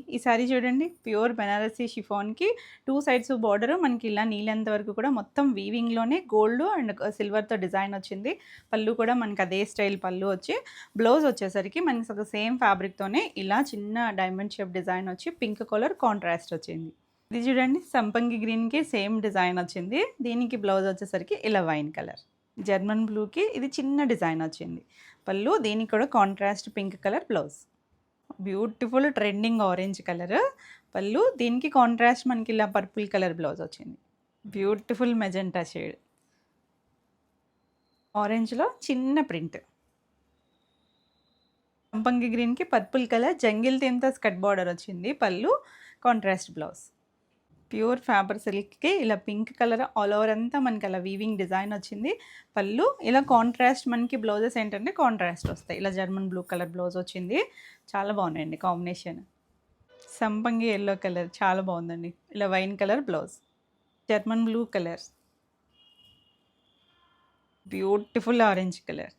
ఈ సారీ చూడండి pure Banarasi షిఫాన్‌కి 2 sides border మనకి ఇలా నీళ్ళంత వరకు కూడా మొత్తం వీవింగ్‌లోనే గోల్డ్ అండ్ సిల్వర్‌తో డిజైన్ వచ్చింది. పళ్ళు కూడా మనకి అదే స్టైల్ పళ్ళు వచ్చి బ్లౌజ్ వచ్చేసరికి మనకి సేమ్ ఫ్యాబ్రిక్‌తోనే ఇలా చిన్న డైమండ్ షేప్ డిజైన్ వచ్చి పింక్ కలర్ కాంట్రాస్ట్ వచ్చింది. ఇది చూడండి సంపంగి గ్రీన్‌కి సేమ్ డిజైన్ వచ్చింది. దీనికి బ్లౌజ్ వచ్చేసరికి ఇలా వైన్ కలర్. జర్మన్ బ్లూకి ఇది చిన్న డిజైన్ వచ్చింది. పళ్ళు దీనికి కూడా contrast pink colour blouse. Beautiful trending orange colour పళ్ళు దీనికి కాంట్రాస్ట్ మనకి ఇలా పర్పుల్ కలర్ బ్లౌజ్ వచ్చింది. బ్యూటిఫుల్ మెజెంటా షేడ్ ఆరెంజ్లో చిన్న ప్రింట్. సంపంగి గ్రీన్కి పర్పుల్ కలర్ జంగిల్ థీమ్తో స్కట్ బార్డర్ వచ్చింది. పళ్ళు కాంట్రాస్ట్ బ్లౌజ్. ప్యూర్ ఫ్యాబర్ సిల్క్కి ఇలా పింక్ కలర్ ఆల్ ఓవర్ అంతా మనకి అలా వీవింగ్ డిజైన్ వచ్చింది. పళ్ళు ఇలా కాంట్రాస్ట్ మనకి బ్లౌజెస్ ఏంటంటే కాంట్రాస్ట్ వస్తాయి. ఇలా జర్మన్ బ్లూ కలర్ బ్లౌజ్ వచ్చింది. చాలా బాగున్నాయండి కాంబినేషన్. సంపంగి ఎల్లో కలర్ చాలా బాగుందండి. ఇలా wine colour blouse. German blue colour. Beautiful orange colour.